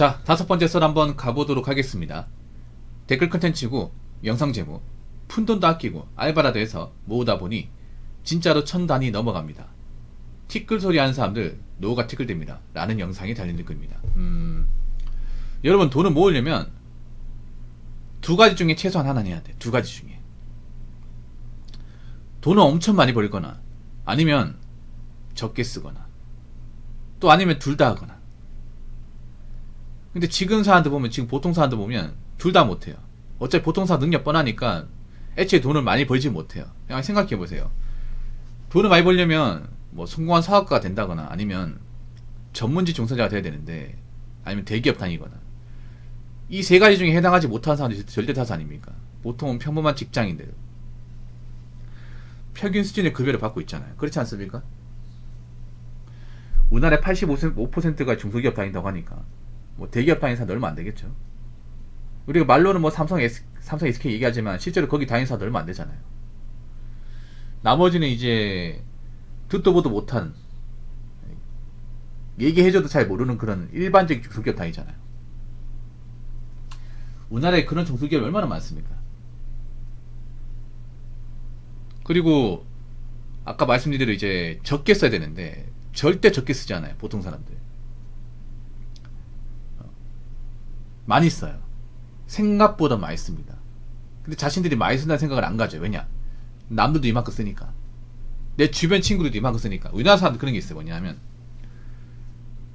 자, 다섯 번째 썰 한번 가보도록 하겠습니다. 댓글 컨텐츠고 영상 제목 푼돈도 아끼고 알바라도 해서 모으다 보니 진짜로 1000단위 넘어갑니다. 티끌 소리 하는 사람들 노가 티끌됩니다 라는 영상이 달린 글입니다. 여러분, 돈을 모으려면 두 가지 중에 최소한 하나는 해야 돼. 두 가지 중에 돈을 엄청 많이 벌거나 아니면 적게 쓰거나 또 아니면 둘 다 하거나. 근데 지금 사람들 보면, 지금 보통 사람들 보면 둘 다 못해요. 어차피 보통 사람 능력 뻔하니까 애초에 돈을 많이 벌지 못해요. 그냥 생각해보세요. 돈을 많이 벌려면 뭐 성공한 사업가가 된다거나 아니면 전문직 종사자가 돼야 되는데, 아니면 대기업 다니거나, 이 세 가지 중에 해당하지 못하는 사람들이 절대 다수 아닙니까? 보통은 평범한 직장인들 평균 수준의 급여를 받고 있잖아요. 그렇지 않습니까? 우리나라의 85%가 중소기업 다닌다고 하니까 뭐 대기업 다니는 사람도 얼마 안 되겠죠. 우리가 말로는 뭐 삼성, SK 얘기하지만 실제로 거기 다니는 사람도 얼마 안 되잖아요. 나머지는 이제 듣도 보도 못한, 얘기해줘도 잘 모르는 그런 일반적인 중소기업 다니잖아요. 우리나라에 그런 중소기업이 얼마나 많습니까? 그리고 아까 말씀드린 대로 이제 적게 써야 되는데 절대 적게 쓰지 않아요. 보통 사람들 많이 써요. 생각보다 많이 씁니다. 근데 자신들이 많이 쓴다는 생각을 안 가져요. 왜냐? 남들도 이만큼 쓰니까, 내 주변 친구들도 이만큼 쓰니까. 우리나라 사람들 그런 게 있어요. 뭐냐면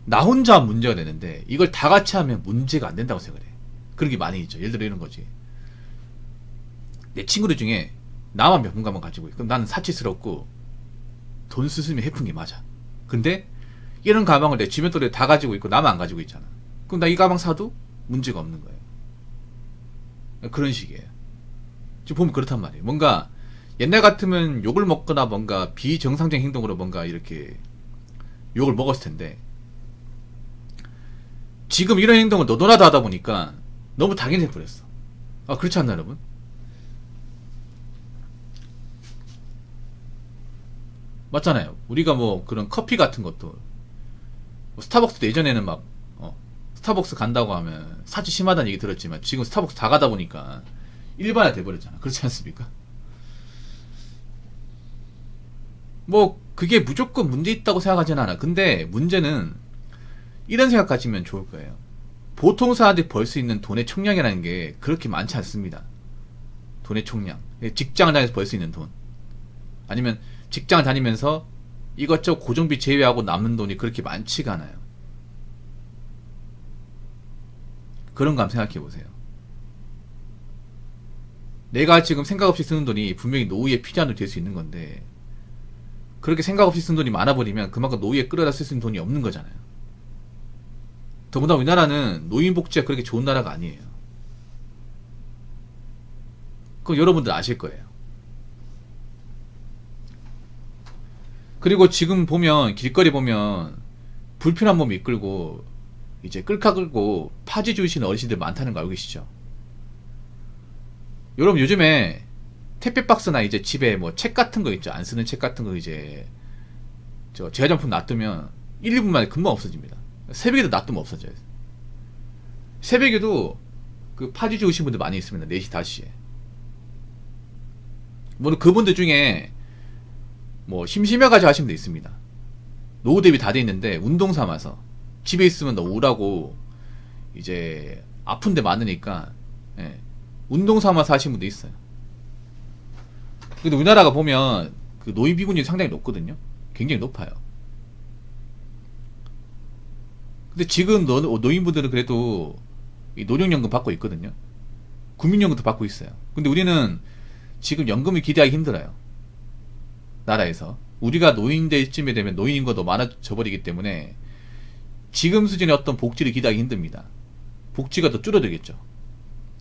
나 혼자 하면 문제가 되는데 이걸 다 같이 하면 문제가 안 된다고 생각을 해. 그런 게 많이 있죠. 예를 들어 이런 거지. 내 친구들 중에 나만 명문가만 가지고 있고, 그럼 나는 사치스럽고 돈 쓰면 해픈 게 맞아. 근데 이런 가방을 내 주변 또래 다 가지고 있고 나만 안 가지고 있잖아. 그럼 나 이 가방 사도 문제가 없는 거예요. 그런 식이에요. 지금 보면 그렇단 말이에요. 뭔가 옛날 같으면 욕을 먹거나 뭔가 비정상적인 행동으로 뭔가 이렇게 욕을 먹었을 텐데, 지금 이런 행동을 너도나도 하다 보니까 너무 당연해 버렸어. 아, 그렇지 않나 여러분? 맞잖아요. 우리가 뭐 그런 커피 같은 것도, 뭐 스타벅스도 예전에는 막 스타벅스 간다고 하면 사치 심하다는 얘기 들었지만 지금 스타벅스 다 가다 보니까 일반화 돼버렸잖아. 그렇지 않습니까? 뭐 그게 무조건 문제 있다고 생각하진 않아. 근데 문제는 이런 생각 가지면 좋을 거예요. 보통 사람들이 벌 수 있는 돈의 총량이라는 게 그렇게 많지 않습니다. 돈의 총량, 직장을 다니면서 벌 수 있는 돈, 아니면 직장을 다니면서 이것저것 고정비 제외하고 남는 돈이 그렇게 많지가 않아요. 그런 거 한번 생각해 보세요. 내가 지금 생각 없이 쓰는 돈이 분명히 노후에 필요한 돈이 될 수 있는 건데, 그렇게 생각 없이 쓰는 돈이 많아버리면 그만큼 노후에 끌어다 쓸 수 있는 돈이 없는 거잖아요. 더구나 우리나라는 노인복지가 그렇게 좋은 나라가 아니에요. 그거 여러분들 아실 거예요. 그리고 지금 보면 길거리 보면 불편한 몸 이끌고 이제 끌카 끌고 파지 주시는 어르신들 많다는 거 알고 계시죠? 여러분, 요즘에 택배 박스나 이제 집에 뭐 책 같은 거 있죠. 안 쓰는 책 같은 거 이제 저 제화장품 놔두면 1, 2분 만에 금방 없어집니다. 새벽에도 놔두면 없어져요. 새벽에도 그 파지 주우신 분들 많이 있습니다. 4시, 5시에. 물론 그분들 중에 뭐 심심해가지고 하시는 분도 있습니다. 노후 대비 다 돼 있는데 운동 삼아서 집에 있으면 너무 우울하고 이제 아픈데 많으니까, 예, 운동 삼아서 하시는 분도 있어요. 근데 우리나라가 보면 그 노인 비군율이 상당히 높거든요. 굉장히 높아요. 근데 지금 노인분들은 그래도 이 노령연금 받고 있거든요. 국민연금도 받고 있어요. 근데 우리는 지금 연금을 기대하기 힘들어요. 나라에서. 우리가 노인 때쯤에 되면 노인 인구가 더 많아져 버리기 때문에 지금 수준의 어떤 복지를 기대하기 힘듭니다. 복지가 더 줄어들겠죠.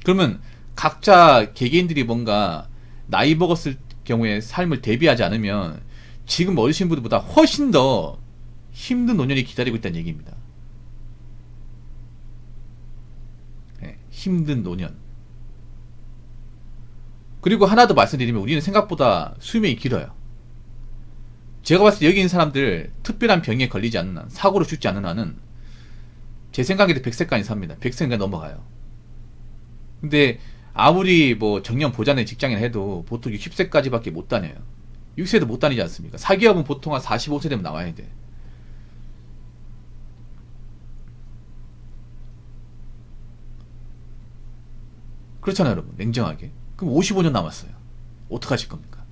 그러면 각자 개개인들이 뭔가 나이 먹었을 경우에 삶을 대비하지 않으면 지금 어르신분들보다 훨씬 더 힘든 노년이 기다리고 있다는 얘기입니다. 네, 힘든 노년. 그리고 하나 더 말씀드리면 우리는 생각보다 수명이 길어요. 제가 봤을 때 여기 있는 사람들 특별한 병에 걸리지 않는 한, 사고로 죽지 않는 한은 제 생각에도 100세까지 삽니다. 100세가 넘어가요. 근데 아무리 뭐 정년 보장된 직장이나 해도 보통 60세까지밖에 못 다녀요. 6세도 못 다니지 않습니까? 사기업은 보통 한 45세 되면 나와야 돼. 그렇잖아요, 여러분. 냉정하게. 그럼 55년 남았어요. 어떡하실 겁니까?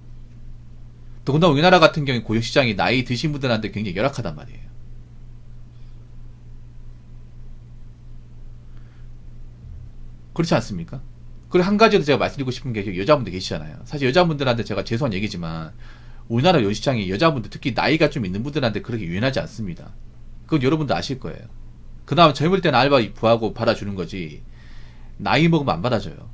더군다나 우리나라 같은 경우에 고용시장이 나이 드신 분들한테 굉장히 열악하단 말이에요. 그렇지 않습니까? 그리고 한 가지 더 제가 말씀드리고 싶은 게 여자분들 계시잖아요. 사실 여자분들한테 제가 죄송한 얘기지만 우리나라 여시장이 여자분들 특히 나이가 좀 있는 분들한테 그렇게 유연하지 않습니다. 그건 여러분도 아실 거예요. 그나마 젊을 때는 알바 구하고 받아주는 거지 나이 먹으면 안 받아줘요.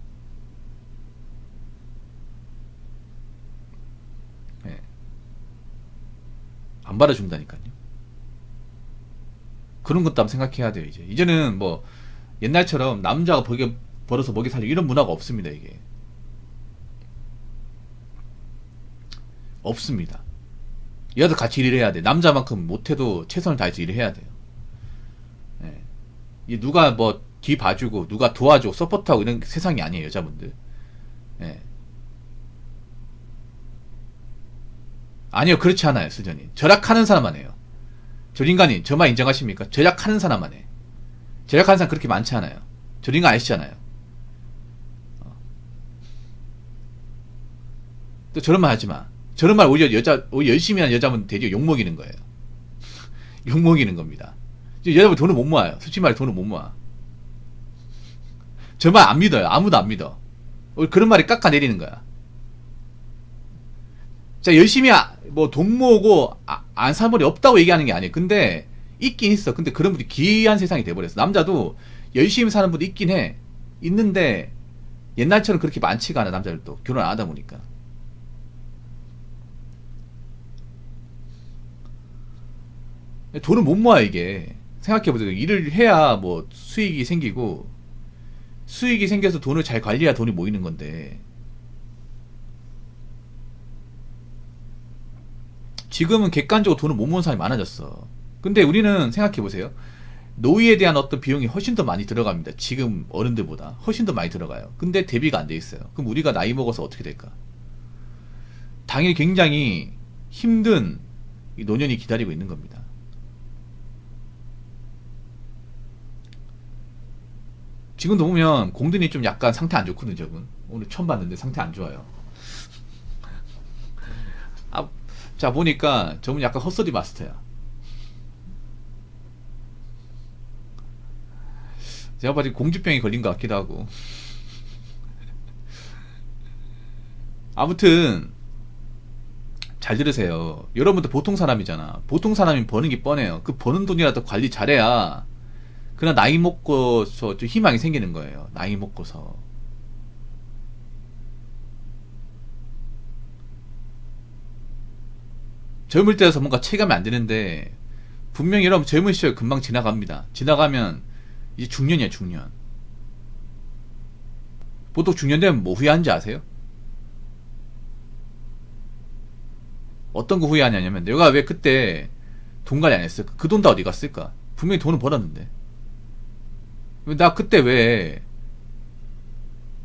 네. 안 받아준다니까요. 그런 것도 한번 생각해야 돼요. 이제는 뭐 옛날처럼 남자가 벌어서 먹이 살려 이런 문화가 없습니다. 이게 없습니다. 여자도 같이 일을 해야 돼. 남자만큼 못해도 최선을 다해서 일을 해야 돼요. 예. 이게 누가 뭐 뒤 봐주고 누가 도와주고 서포트하고 이런 세상이 아니에요. 여자분들. 예. 아니요, 그렇지 않아요. 수전이 절약하는 사람만 해요. 저 인간이 저만 인정하십니까? 절약하는 사람만 해. 절약하는 사람 그렇게 많지 않아요. 저 인간 아시잖아요. 또 저런 말 하지 마. 저런 말 오히려 오히려 열심히 하는 여자분 되게 욕먹이는 거예요. 욕먹이는 겁니다. 여자분 돈을 못 모아요. 솔직히 말해 돈을 못 모아. 저 말 안 믿어요. 아무도 안 믿어. 그런 말이 깎아내리는 거야. 자, 열심히 뭐 돈 모으고 안 사는 분이 없다고 얘기하는 게 아니에요. 근데 있긴 있어. 근데 그런 분이 기이한 세상이 돼버렸어. 남자도 열심히 사는 분도 있긴 해. 있는데 옛날처럼 그렇게 많지가 않아. 남자들도 결혼 안 하다 보니까. 돈을 못 모아 이게. 생각해보세요. 일을 해야 뭐 수익이 생기고 수익이 생겨서 돈을 잘 관리해야 돈이 모이는 건데 지금은 객관적으로 돈을 못 모으는 사람이 많아졌어. 근데 우리는 생각해보세요. 노후에 대한 어떤 비용이 훨씬 더 많이 들어갑니다. 지금 어른들보다 훨씬 더 많이 들어가요. 근데 대비가 안 돼 있어요. 그럼 우리가 나이 먹어서 어떻게 될까? 당연히 굉장히 힘든 이 노년이 기다리고 있는 겁니다. 지금도 보면 공든이 좀 약간 상태 안 좋거든요. 저분 오늘 처음 봤는데 상태 안 좋아요. 자 보니까 저분 약간 헛소리 마스터야. 제가 봐도 공주병이 걸린 것 같기도 하고. 아무튼 잘 들으세요. 여러분들 보통 사람이잖아. 보통 사람이 버는 게 뻔해요. 그 버는 돈이라도 관리 잘해야 그냥 나이 먹고서 좀 희망이 생기는 거예요. 나이 먹고서. 젊을 때여서 뭔가 체감이 안 되는데 분명히 여러분 젊은 시절 금방 지나갑니다. 지나가면 이제 중년이야 중년. 보통 중년 되면 뭐 후회하는지 아세요? 어떤 거 후회하냐면 내가 왜 그때 돈 관리 안 했을까? 그 돈 다 어디 갔을까? 분명히 돈을 벌었는데 나 그때 왜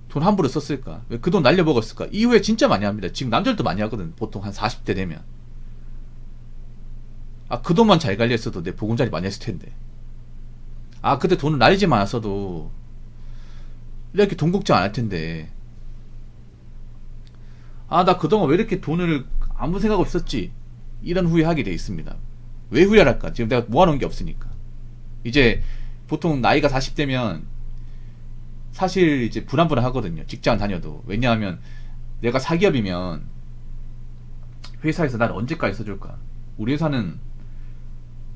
돈 함부로 썼을까? 왜 그 돈 날려먹었을까? 이후에 진짜 많이 합니다. 지금 남자들도 많이 하거든. 보통 한 40대 되면. 그 돈만 잘 관리했어도 내 보금자리 많이 했을 텐데. 그때 돈을 날리지 않았어도 이렇게 돈 걱정 안 할 텐데. 나 그동안 왜 이렇게 돈을 아무 생각 없이 썼지? 이런 후회하게 돼 있습니다. 왜 후회할까? 지금 내가 모아놓은 게 없으니까. 이제 보통 나이가 40대면 사실 이제 불안불안하거든요. 직장 다녀도. 왜냐하면 내가 사기업이면 회사에서 날 언제까지 써줄까? 우리 회사는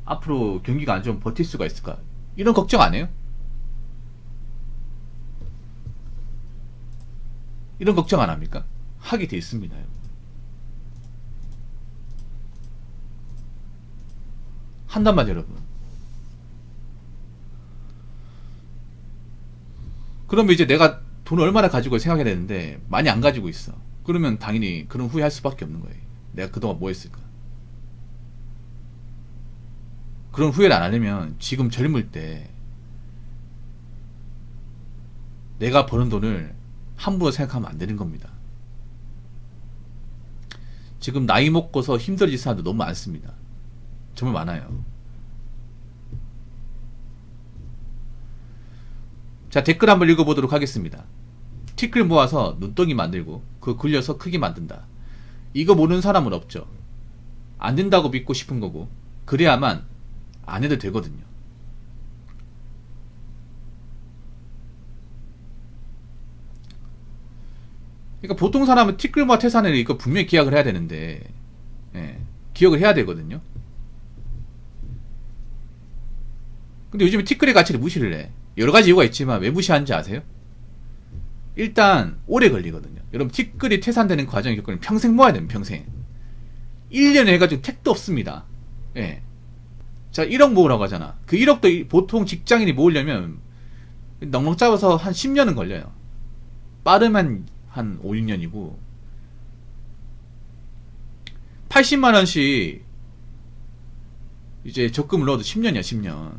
앞으로 경기가 안 좋으면 버틸 수가 있을까? 이런 걱정 안 해요? 이런 걱정 안 합니까? 하게 돼 있습니다. 한단 말이에요, 여러분. 그러면 이제 내가 돈을 얼마나 가지고 생각해야 되는데 많이 안 가지고 있어. 그러면 당연히 그런 후회할 수밖에 없는 거예요. 내가 그동안 뭐 했을까? 그런 후회를 안 하려면 지금 젊을 때 내가 버는 돈을 함부로 생각하면 안 되는 겁니다. 지금 나이 먹고서 힘들어진 사람도 너무 많습니다. 정말 많아요. 자, 댓글 한번 읽어보도록 하겠습니다. 티끌 모아서 눈덩이 만들고 그거 굴려서 크게 만든다. 이거 모르는 사람은 없죠. 안 된다고 믿고 싶은 거고, 그래야만 안 해도 되거든요. 그러니까 보통 사람은 티끌 모아 태산을 이거 분명히 기억을 해야 되는데, 예, 기억을 해야 되거든요. 근데 요즘에 티끌의 가치를 무시를 해. 여러 가지 이유가 있지만 왜 무시하는지 아세요? 일단 오래 걸리거든요. 여러분, 티끌이 태산되는 과정이 겪으면 평생 모아야 됩니다. 평생 1년에 해가지고 택도 없습니다. 예. 자, 1억 모으라고 하잖아. 그 1억도 보통 직장인이 모으려면 넉넉 잡아서 한 10년은 걸려요. 빠르면 한 5, 6년이고 80만원씩 이제 적금을 넣어도 10년이야. 10년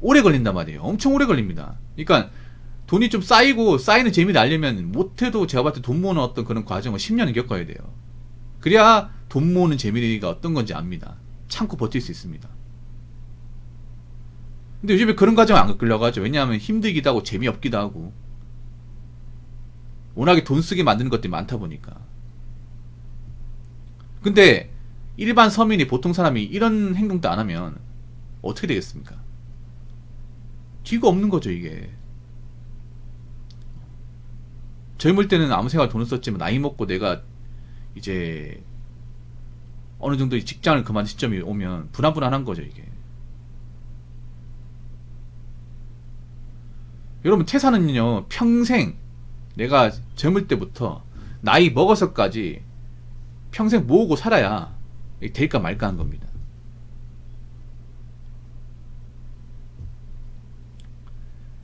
오래 걸린단 말이에요. 엄청 오래 걸립니다. 그러니까 돈이 좀 쌓이고 쌓이는 재미를 알려면 못해도 제가 봤을 때 돈 모으는 어떤 그런 과정을 10년은 겪어야 돼요. 그래야 돈 모으는 재미가 어떤 건지 압니다. 참고 버틸 수 있습니다. 근데 요즘에 그런 과정을 안 겪으려고 하죠. 왜냐하면 힘들기도 하고 재미없기도 하고 워낙에 돈 쓰게 만드는 것들이 많다 보니까. 근데 일반 서민이, 보통 사람이 이런 행동도 안 하면 어떻게 되겠습니까? 뒤가 없는 거죠, 이게. 젊을 때는 아무 생각 돈을 썼지만 나이 먹고 내가 이제 어느 정도 직장을 그만둔 시점이 오면 불안불안한 거죠, 이게. 여러분, 태산은요, 평생 내가 젊을 때부터 나이 먹어서까지 평생 모으고 살아야 될까 말까 한 겁니다.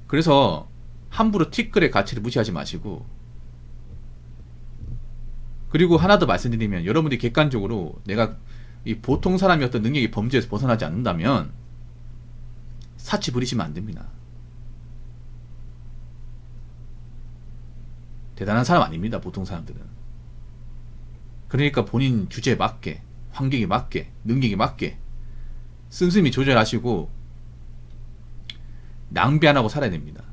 그래서 함부로 티끌의 가치를 무시하지 마시고, 그리고 하나 더 말씀드리면, 여러분들이 객관적으로 내가 이 보통 사람이 어떤 능력이 범주에서 벗어나지 않는다면 사치 부리시면 안 됩니다. 대단한 사람 아닙니다, 보통 사람들은. 그러니까 본인 주제에 맞게, 환경에 맞게, 능력에 맞게 씀씀이 조절하시고 낭비 안 하고 살아야 됩니다.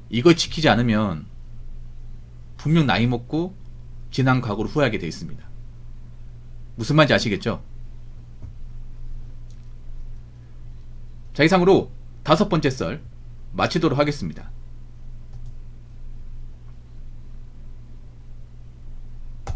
이걸 지키지 않으면 분명 나이 먹고 지난 과거를 후회하게 돼 있습니다. 무슨 말인지 아시겠죠? 자, 이상으로 5번째 썰 마치도록 하겠습니다.